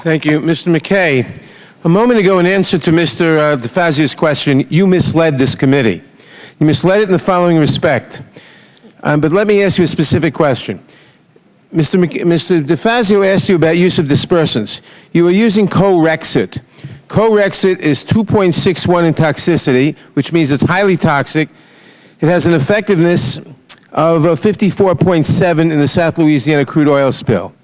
Thank you. Mr. McKay, a moment ago in answer to Mr. DeFazio's question, you misled this committee. You misled it in the following respect. But let me ask you a specific question. Mr. DeFazio asked you about use of dispersants. You were using Corexit. Corexit is 2.61 in toxicity, which means it's highly toxic. It has an effectiveness of 54.7 in the South Louisiana crude oil spill.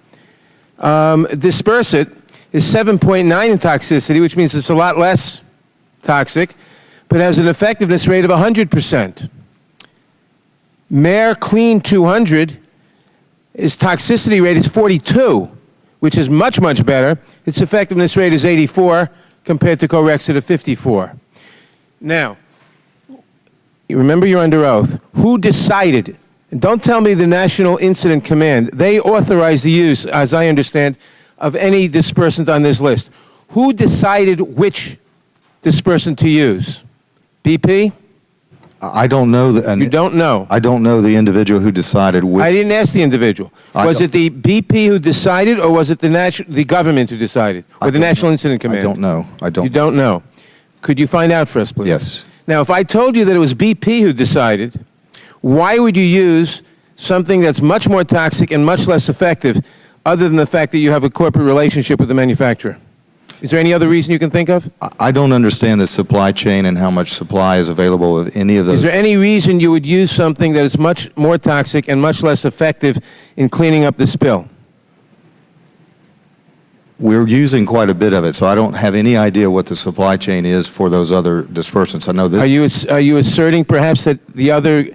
Dispersit is 7.9 in toxicity, which means it's a lot less toxic, but has an effectiveness rate of 100%. Mare Clean 200, its toxicity rate is 42, which is much, much better. Its effectiveness rate is 84 compared to Corexit of 54. Now, you remember you're under oath. Who decided? And don't tell me the National Incident Command. They authorized the use, as I understand, of any dispersant on this list. Who decided which dispersant to use? BP? I don't know. You don't know? I don't know the individual who decided which. I didn't ask the individual. Was it the BP who decided, or was it the government who decided, or the National Incident Command? I don't know. You don't know. Could you find out for us, please? Yes. Now, if I told you that it was BP who decided, why would you use something that's much more toxic and much less effective, other than the fact that you have a corporate relationship with the manufacturer? Is there any other reason you can think of? I don't understand the supply chain and how much supply is available of any of those. Is there any reason you would use something that is much more toxic and much less effective in cleaning up the spill? We're using quite a bit of it, so I don't have any idea what the supply chain is for those other dispersants. I know this. Are you asserting perhaps that the other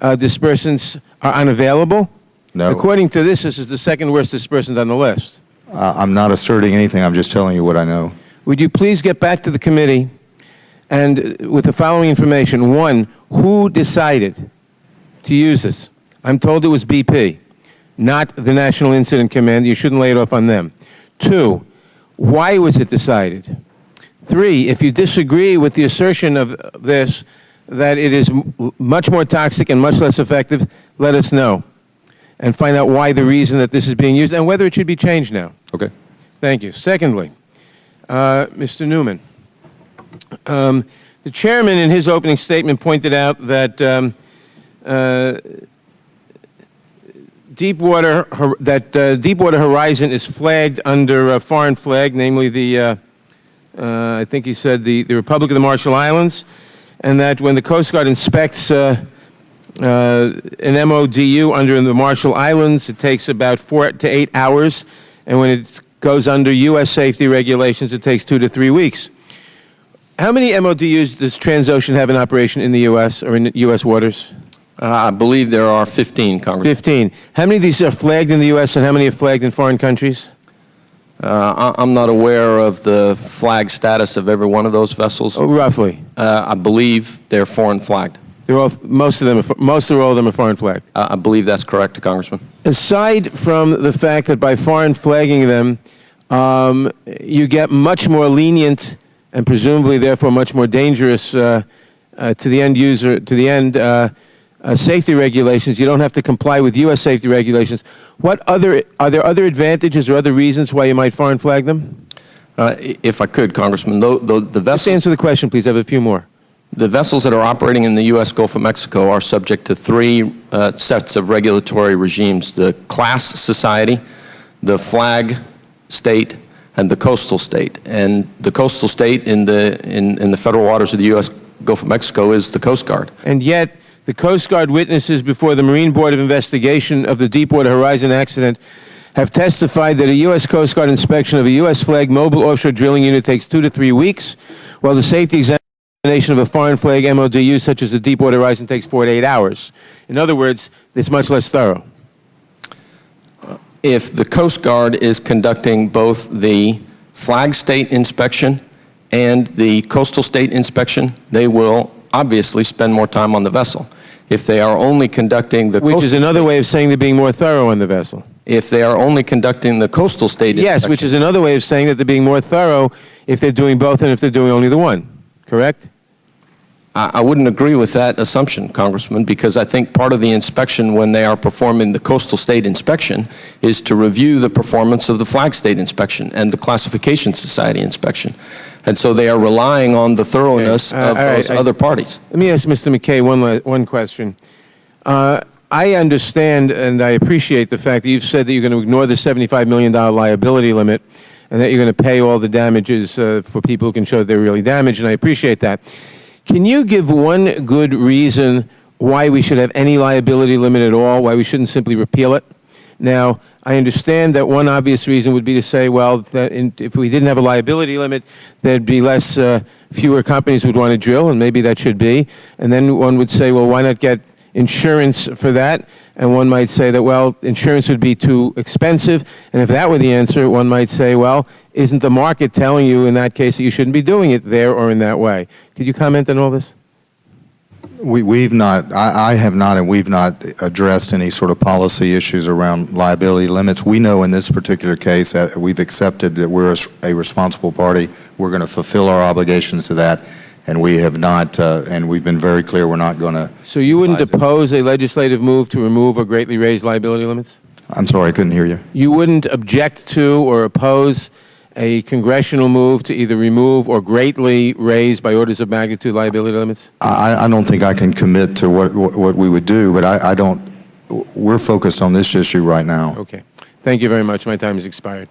dispersants are unavailable? No. According to this is the second worst dispersant on the list. I'm not asserting anything. I'm just telling you what I know. Would you please get back to the committee and with the following information? One, who decided to use this? I'm told it was BP, not the National Incident Command. You shouldn't lay it off on them. Two, why was it decided? Three, if you disagree with the assertion of this, that it is much more toxic and much less effective, let us know and find out why the reason that this is being used and whether it should be changed now. Okay. Thank you. Secondly, Mr. Newman, the chairman in his opening statement pointed out that Deepwater Horizon is flagged under a foreign flag, namely the, I think he said the Republic of the Marshall Islands, and that when the Coast Guard inspects an MODU under the Marshall Islands, it takes about 4 to 8 hours, and when it goes under U.S. safety regulations, it takes 2 to 3 weeks. How many MODUs does Transocean have in operation in the U.S. or in U.S. waters? I believe there are 15, Congressman. 15. How many of these are flagged in the U.S. and how many are flagged in foreign countries? I'm not aware of the flag status of every one of those vessels. Oh, roughly? I believe they're foreign flagged. They're all, most or all of them are foreign flagged? I believe that's correct, Congressman. Aside from the fact that by foreign flagging them, you get much more lenient and presumably therefore much more dangerous to the end user, to the end safety regulations. You don't have to comply with U.S. safety regulations. Are there other advantages or other reasons why you might foreign flag them? If I could, Congressman, the vessels... Just answer the question, please. I have a few more. The vessels that are operating in the U.S. Gulf of Mexico are subject to 3 sets of regulatory regimes: the class society, the flag state, and the coastal state. And the coastal state in the federal waters of the U.S. Gulf of Mexico is the Coast Guard. And yet, the Coast Guard witnesses before the Marine Board of Investigation of the Deepwater Horizon accident have testified that a U.S. Coast Guard inspection of a U.S. flag mobile offshore drilling unit takes 2 to 3 weeks, while the safety examination of a foreign flag MODU such as the Deepwater Horizon takes 4 to 8 hours. In other words, it's much less thorough. If the Coast Guard is conducting both the flag state inspection and the coastal state inspection, they will obviously spend more time on the vessel. If they are only conducting the Which is another way of saying they're being more thorough on the vessel. If they are only conducting the coastal state inspection. Yes, which is another way of saying that they're being more thorough if they're doing both and if they're doing only the one. Correct? I wouldn't agree with that assumption, Congressman, because I think part of the inspection when they are performing the coastal state inspection is to review the performance of the flag state inspection and the classification society inspection. And so they are relying on the thoroughness of those other parties. Let me ask Mr. McKay one question. I understand and I appreciate the fact that you've said that you're going to ignore the $75 million liability limit and that you're going to pay all the damages for people who can show they're really damaged, and I appreciate that. Can you give one good reason why we should have any liability limit at all, why we shouldn't simply repeal it? Now, I understand that one obvious reason would be to say, well, that if we didn't have a liability limit, there'd be fewer companies would want to drill, and maybe that should be. And then one would say, well, why not get insurance for that? And one might say that, well, insurance would be too expensive. And if that were the answer, one might say, well, isn't the market telling you in that case that you shouldn't be doing it there or in that way? Could you comment on all this? We've not, I have not, and we've not addressed any sort of policy issues around liability limits. We know in this particular case that we've accepted that we're a responsible party. We're going to fulfill our obligations to that, and we have not, and we've been very clear we're not going to. So you wouldn't oppose a legislative move to remove or greatly raise liability limits? I'm sorry, I couldn't hear you. You wouldn't object to or oppose a congressional move to either remove or greatly raise by orders of magnitude liability limits? I don't think I can commit to what we would do, but I don't, we're focused on this issue right now. Okay. Thank you very much. My time has expired.